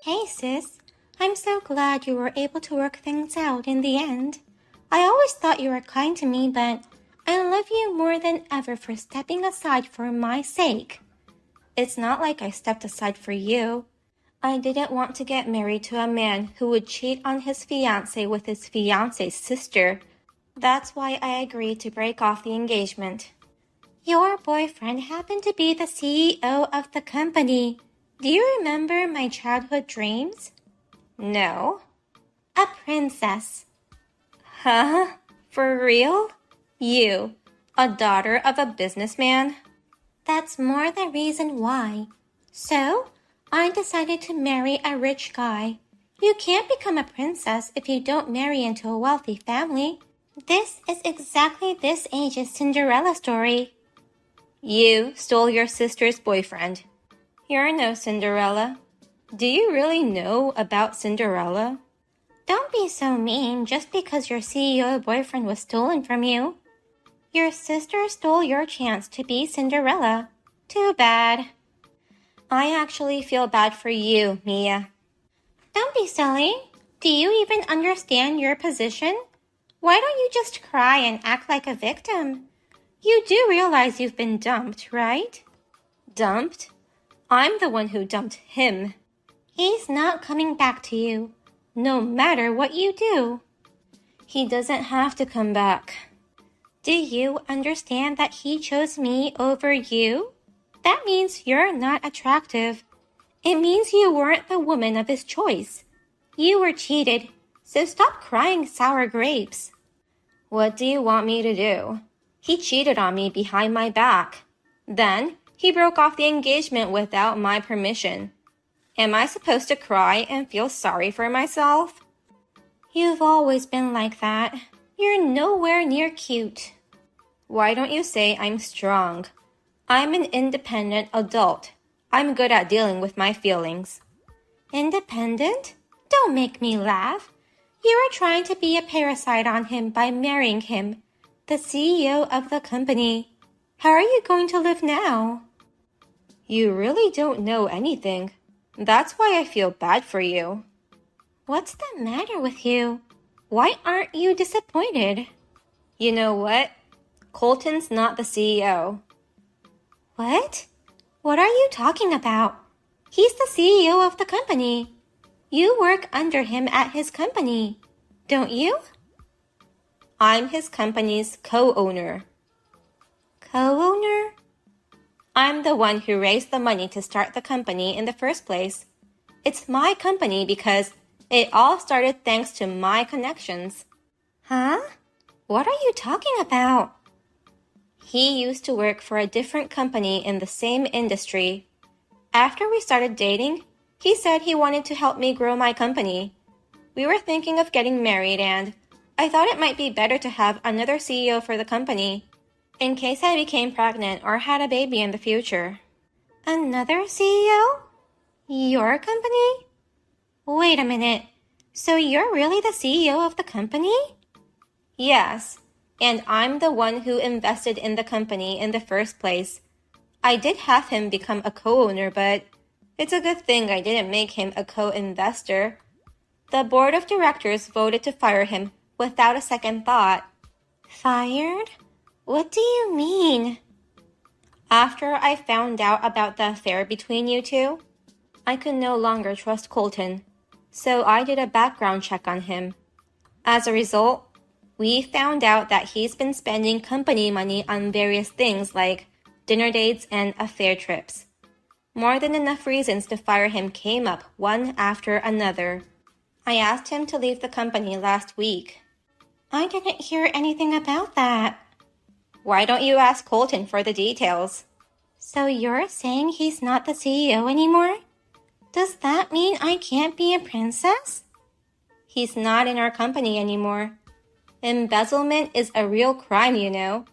Hey sis, I'm so glad you were able to work things out in the end. I always thought you were kind to me, but I love you more than ever for stepping aside for my sake. It's not like I stepped aside for you. I didn't want to get married to a man who would cheat on his fiancée with his fiancee's sister. That's why I agreed to break off the engagement. Your boyfriend happened to be the CEO of the company. Do you remember my childhood dreams? No. A princess. Huh? For real? You, a daughter of a businessman? That's more the reason why. So, I decided to marry a rich guy. You can't become a princess if you don't marry into a wealthy family. This is exactly this age's Cinderella story. You stole your sister's boyfriend. You're no Cinderella. Do you really know about Cinderella? Don't be so mean just because your CEO boyfriend was stolen from you. Your sister stole your chance to be Cinderella. Too bad. I actually feel bad for you, Mia. Don't be silly. Do you even understand your position? Why don't you just cry and act like a victim? You do realize you've been dumped, right? Dumped? I'm the one who dumped him. He's not coming back to you, no matter what you do. He doesn't have to come back. Do you understand that he chose me over you? That means you're not attractive. It means you weren't the woman of his choice. You were cheated, so stop crying sour grapes. What do you want me to do? He cheated on me behind my back. Then, he broke off the engagement without my permission. Am I supposed to cry and feel sorry for myself? You've always been like that. You're nowhere near cute. Why don't you say I'm strong? I'm an independent adult. I'm good at dealing with my feelings. Independent? Don't make me laugh. You are trying to be a parasite on him by marrying him, the CEO of the company. How are you going to live now? You really don't know anything. That's why I feel bad for you. What's the matter with you? Why aren't you disappointed? You know what? Colton's not the CEO. What? What are you talking about? He's the CEO of the company. You work under him at his company, don't you? I'm his company's co-owner. Co-owner? I'm the one who raised the money to start the company in the first place. It's my company because it all started thanks to my connections. Huh? What are you talking about? He used to work for a different company in the same industry. After we started dating, he said he wanted to help me grow my company. We were thinking of getting married and I thought it might be better to have another CEO for the company, in case I became pregnant or had a baby in the future. Another CEO? Your company? Wait a minute. So you're really the CEO of the company? Yes, and I'm the one who invested in the company in the first place. I did have him become a co-owner, but it's a good thing I didn't make him a co-investor. The board of directors voted to fire him without a second thought. Fired? What do you mean? After I found out about the affair between you two, I could no longer trust Colton, so I did a background check on him. As a result, we found out that he's been spending company money on various things like dinner dates and affair trips. More than enough reasons to fire him came up one after another. I asked him to leave the company last week. I didn't hear anything about that. Why don't you ask Colton for the details? So you're saying he's not the CEO anymore? Does that mean I can't be a princess? He's not in our company anymore. Embezzlement is a real crime, you know.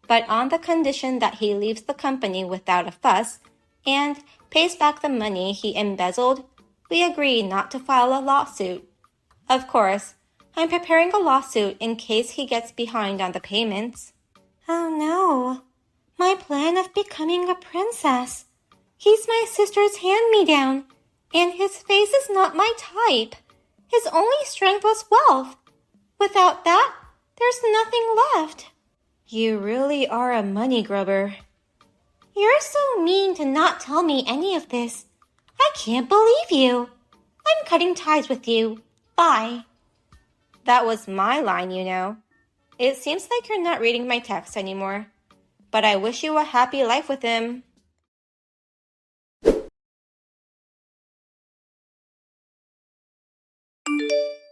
But on the condition that he leaves the company without a fuss and pays back the money he embezzled, we agree not to file a lawsuit. Of course, I'm preparing a lawsuit in case he gets behind on the payments. Oh no, my plan of becoming a princess. He's my sister's hand-me-down, And his face is not my type. His only strength was wealth. Without that, there's nothing left. You really are a money grubber. You're so mean to not tell me any of this. I can't believe you. I'm cutting ties with you. Bye. That was my line, you know. It seems like you're not reading my text anymore. But I wish you a happy life with him.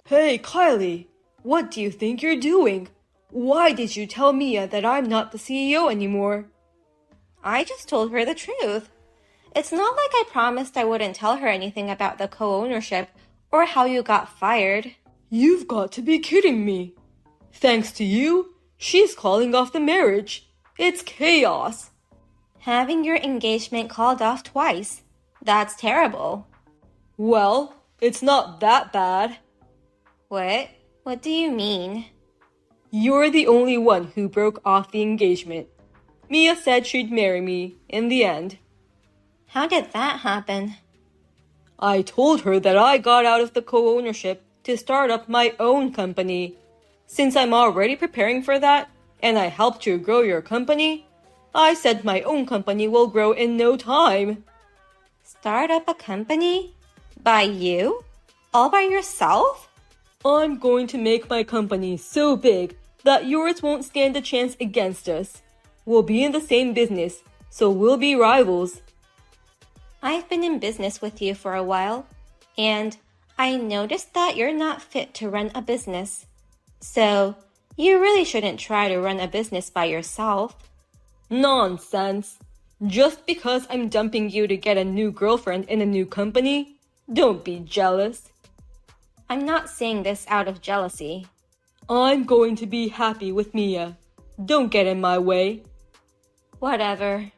Hey, Kylie, what do you think you're doing? Why did you tell Mia that I'm not the CEO anymore? I just told her the truth. It's not like I promised I wouldn't tell her anything about the co-ownership or how you got fired. You've got to be kidding me. Thanks to you, she's calling off the marriage. It's chaos. Having your engagement called off twice. That's terrible. Well, it's not that bad. What? What do you mean? You're the only one who broke off the engagement. Mia said she'd marry me in the end. How did that happen? I told her that I got out of the co-ownership to start up my own company. Since I'm already preparing for that, and I helped you grow your company, I said my own company will grow in no time. Start up a company? By you? All by yourself? I'm going to make my company so big that yours won't stand a chance against us. We'll be in the same business, so we'll be rivals. I've been in business with you for a while, and I noticed that you're not fit to run a business. So, you really shouldn't try to run a business by yourself. Nonsense. Just because I'm dumping you to get a new girlfriend in a new company, don't be jealous. I'm not saying this out of jealousy. I'm going to be happy with Mia. Don't get in my way. Whatever.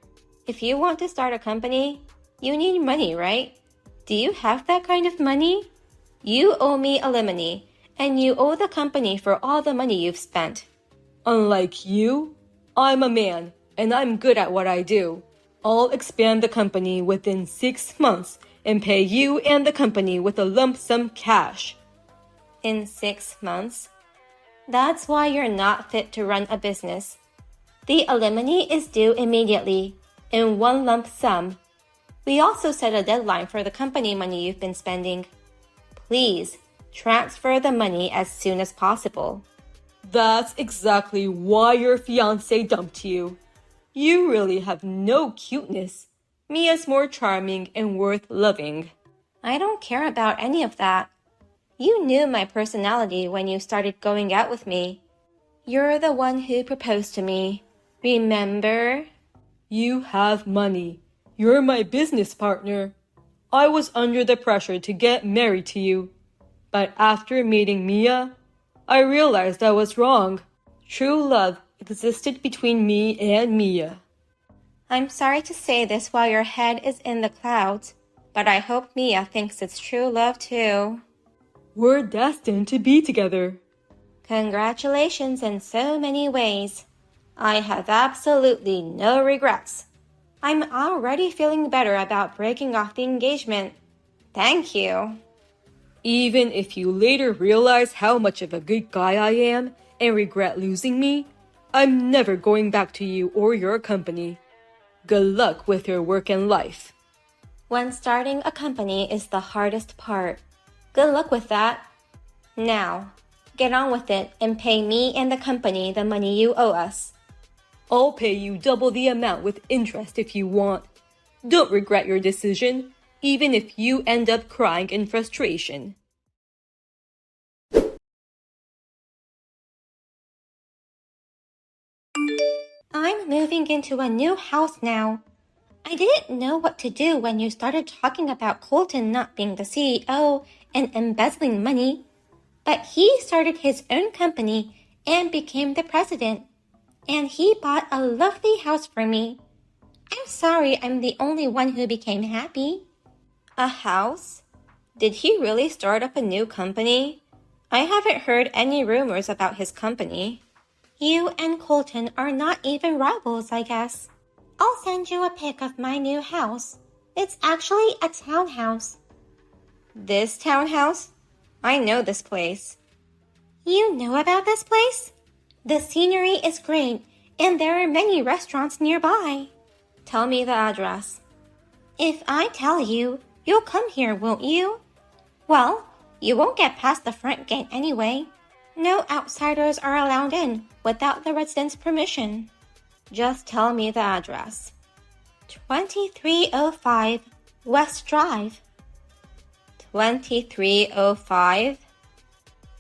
If you want to start a company, you need money, right? Do you have that kind of money? You owe me alimony, and you owe the company for all the money you've spent. Unlike you, I'm a man, and I'm good at what I do. I'll expand the company within 6 months and pay you and the company with a lump sum cash. In 6 months? That's why you're not fit to run a business. The alimony is due immediately, in one lump sum. We also set a deadline for the company money you've been spending. Please, transfer the money as soon as possible. That's exactly why your fiancé dumped you. You really have no cuteness. Mia's more charming and worth loving. I don't care about any of that. You knew my personality when you started going out with me. You're the one who proposed to me. Remember? You have money. You're my business partner. I was under the pressure to get married to you. But after meeting Mia, I realized I was wrong. True love existed between me and Mia. I'm sorry to say this while your head is in the clouds, but I hope Mia thinks it's true love too. We're destined to be together. Congratulations in so many ways. I have absolutely no regrets. I'm already feeling better about breaking off the engagement. Thank you. Even if you later realize how much of a good guy I am and regret losing me, I'm never going back to you or your company. Good luck with your work and life. When starting a company is the hardest part. Good luck with that. Now, get on with it and pay me and the company the money you owe us. I'll pay you double the amount with interest if you want. Don't regret your decision, even if you end up crying in frustration. I'm moving into a new house now. I didn't know what to do when you started talking about Colton not being the CEO and embezzling money, but he started his own company and became the president, and he bought a lovely house for me. I'm sorry I'm the only one who became happy. A house? Did he really start up a new company? I haven't heard any rumors about his company. You and Colton are not even rivals, I guess. I'll send you a pic of my new house. It's actually a townhouse. This townhouse? I know this place. You know about this place? The scenery is great, and there are many restaurants nearby. Tell me the address. If I tell you, you'll come here, won't you? Well, you won't get past the front gate anyway. No outsiders are allowed in without the residents' permission. Just tell me the address. 2305 West Drive. 2305?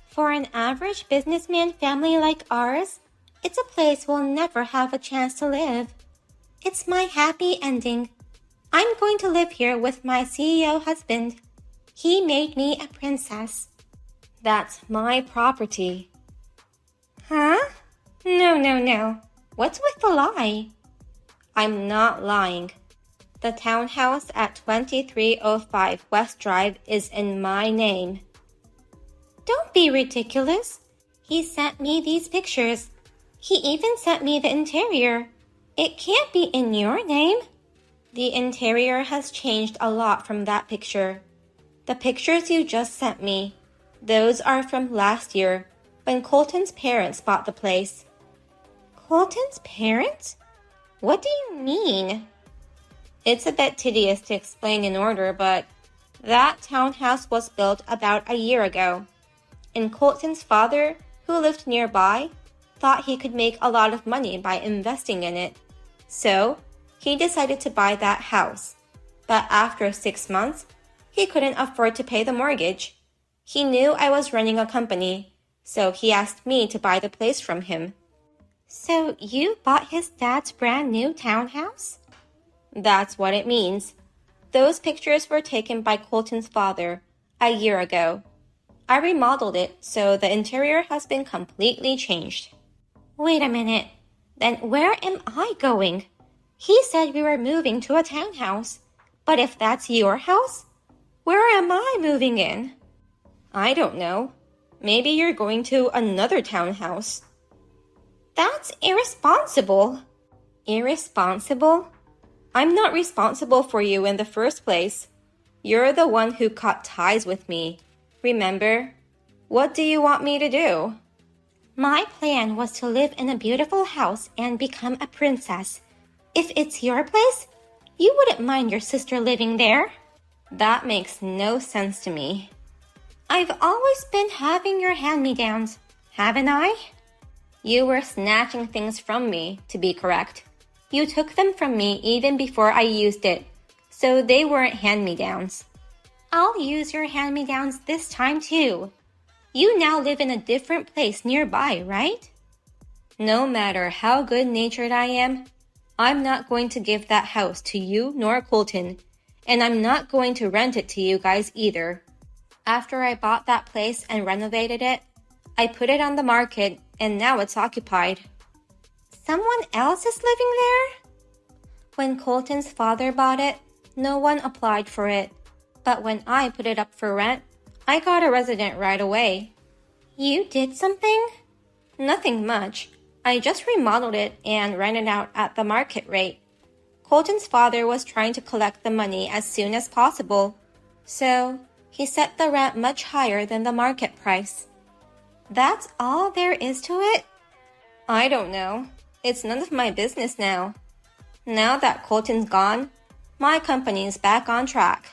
For an average businessman family like ours, it's a place we'll never have a chance to live. It's my happy ending. I'm going to live here with my CEO husband. He made me a princess. That's my property. Huh? No. What's with the lie? I'm not lying. The townhouse at 2305 West Drive is in my name. Don't be ridiculous. He sent me these pictures. He even sent me the interior. It can't be in your name. The interior has changed a lot from that picture. The pictures you just sent me, those are from last year, when Colton's parents bought the place. Colton's parents? What do you mean? It's a bit tedious to explain in order, but that townhouse was built about a year ago. And Colton's father, who lived nearby, thought he could make a lot of money by investing in it. So, he decided to buy that house. But after 6 months, he couldn't afford to pay the mortgage. He knew I was running a company, so he asked me to buy the place from him. So you bought his dad's brand new townhouse? That's what it means. Those pictures were taken by Colton's father a year ago. I remodeled it, so the interior has been completely changed. Wait a minute. Then where am I going? He said we were moving to a townhouse. But if that's your house, where am I moving in? I don't know. Maybe you're going to another townhouse. That's irresponsible. Irresponsible? I'm not responsible for you in the first place. You're the one who cut ties with me. Remember? What do you want me to do? My plan was to live in a beautiful house and become a princess. If it's your place, you wouldn't mind your sister living there. That makes no sense to me. I've always been having your hand-me-downs, haven't I? You were snatching things from me, to be correct. You took them from me even before I used it, so they weren't hand-me-downs. I'll use your hand-me-downs this time too. You now live in a different place nearby, right? No matter how good-natured I am, I'm not going to give that house to you nor Colton, and I'm not going to rent it to you guys either. After I bought that place and renovated it, I put it on the market and now it's occupied. Someone else is living there? When Colton's father bought it, no one applied for it. But when I put it up for rent, I got a resident right away. You did something? Nothing much. I just remodeled it and ran it out at the market rate. Colton's father was trying to collect the money as soon as possible, so he set the rent much higher than the market price. That's all there is to it? I don't know. It's none of my business now. Now that Colton's gone, my company's back on track.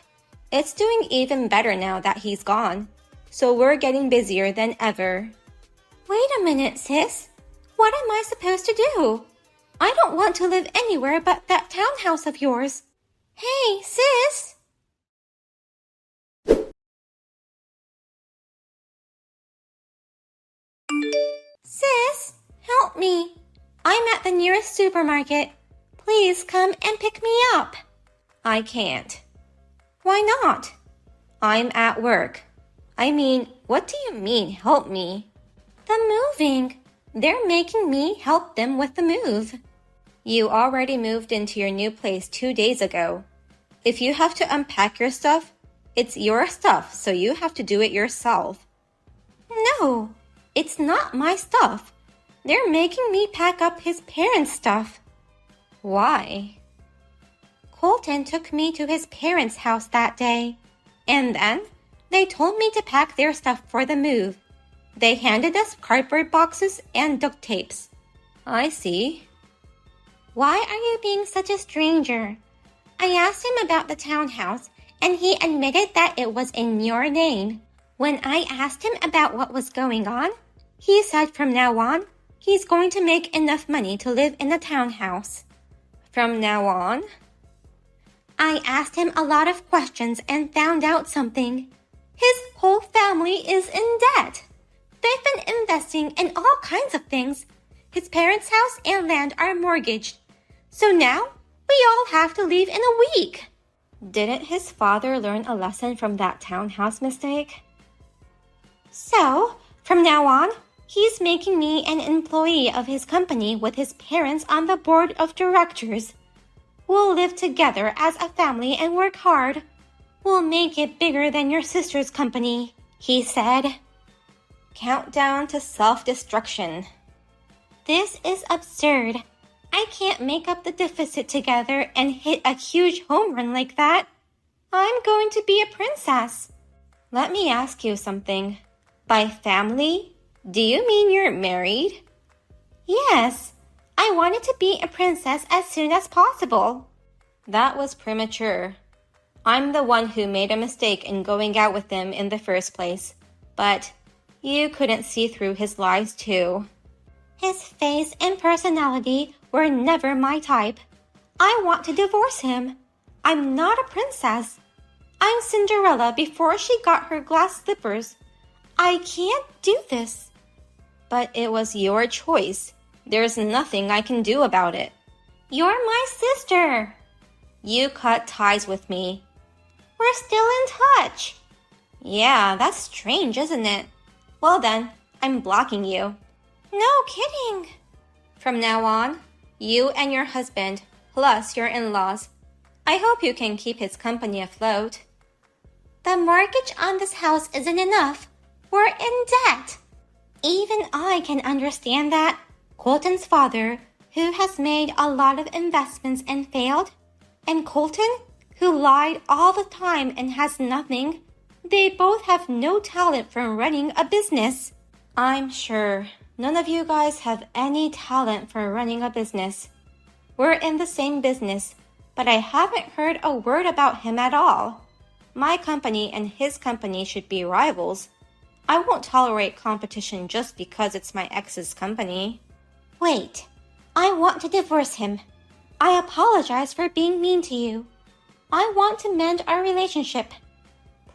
It's doing even better now that he's gone, so we're getting busier than ever. Wait a minute, sis. What am I supposed to do? I don't want to live anywhere but that townhouse of yours. Hey, sis! Sis, help me. I'm at the nearest supermarket. Please come and pick me up. I can't. Why not? I'm at work. I mean, what do you mean, help me? The moving. They're making me help them with the move. You already moved into your new place 2 days ago. If you have to unpack your stuff, it's your stuff, so you have to do it yourself. No, it's not my stuff. They're making me pack up his parents' stuff. Why? Colton took me to his parents' house that day. And then, They told me to pack their stuff for the move. They handed us cardboard boxes and duct tapes. I see. Why are you being such a stranger? I asked him about the townhouse, and he admitted that it was in your name. When I asked him about what was going on, he said from now on, he's going to make enough money to live in the townhouse. From now on? I asked him a lot of questions and found out something. His whole family is in debt. They've been investing in all kinds of things. His parents' house and land are mortgaged. So now, we all have to leave in a week. Didn't his father learn a lesson from that townhouse mistake? So, from now on, he's making me an employee of his company with his parents on the board of directors. We'll live together as a family and work hard. We'll make it bigger than your sister's company, he said. Countdown to self-destruction. This is absurd. I can't make up the deficit together and hit a huge home run like that. I'm going to be a princess. Let me ask you something. By family, do you mean you're married? Yes. I wanted to be a princess as soon as possible. That was premature. I'm the one who made a mistake in going out with him in the first place. But you couldn't see through his lies too. His face and personality were never my type. I want to divorce him. I'm not a princess. I'm Cinderella before she got her glass slippers. I can't do this. But it was your choice. There's nothing I can do about it. You're my sister. You cut ties with me. We're still in touch. Yeah, that's strange, isn't it? Well then, I'm blocking you. No kidding. From now on, you and your husband, plus your in-laws. I hope you can keep his company afloat. The mortgage on this house isn't enough. We're in debt. Even I can understand that. Colton's father, who has made a lot of investments and failed, and Colton, who lied all the time and has nothing, they both have no talent for running a business. I'm sure none of you guys have any talent for running a business. We're in the same business, but I haven't heard a word about him at all. My company and his company should be rivals. I won't tolerate competition just because it's my ex's company. Wait, I want to divorce him. I apologize for being mean to you. I want to mend our relationship.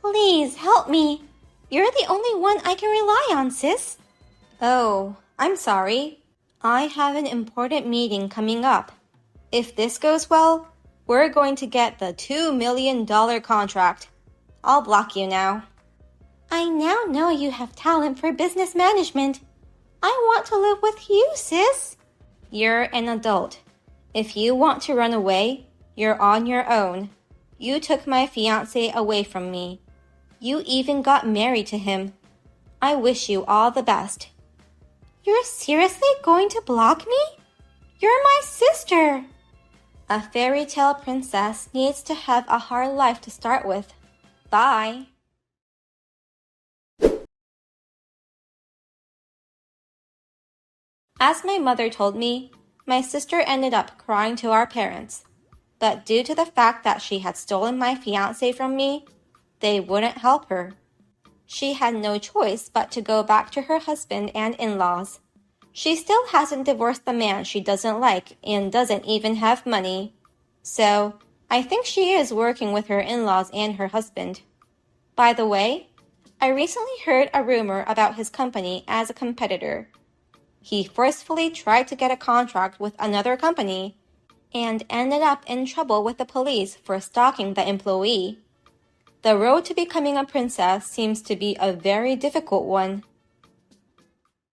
Please help me. You're the only one I can rely on, sis. Oh, I'm sorry. I have an important meeting coming up. If this goes well, we're going to get the $2 million contract. I'll block you now. I now know you have talent for business management. I want to live with you, sis. You're an adult. If you want to run away, you're on your own. You took my fiancé away from me. You even got married to him. I wish you all the best. You're seriously going to block me? You're my sister. A fairy tale princess needs to have a hard life to start with. Bye. As my mother told me, my sister ended up crying to our parents. But due to the fact that she had stolen my fiancé from me, they wouldn't help her. She had no choice but to go back to her husband and in-laws. She still hasn't divorced the man she doesn't like and doesn't even have money. So, I think she is working with her in-laws and her husband. By the way, I recently heard a rumor about his company as a competitor. He forcefully tried to get a contract with another company and ended up in trouble with the police for stalking the employee. The road to becoming a princess seems to be a very difficult one.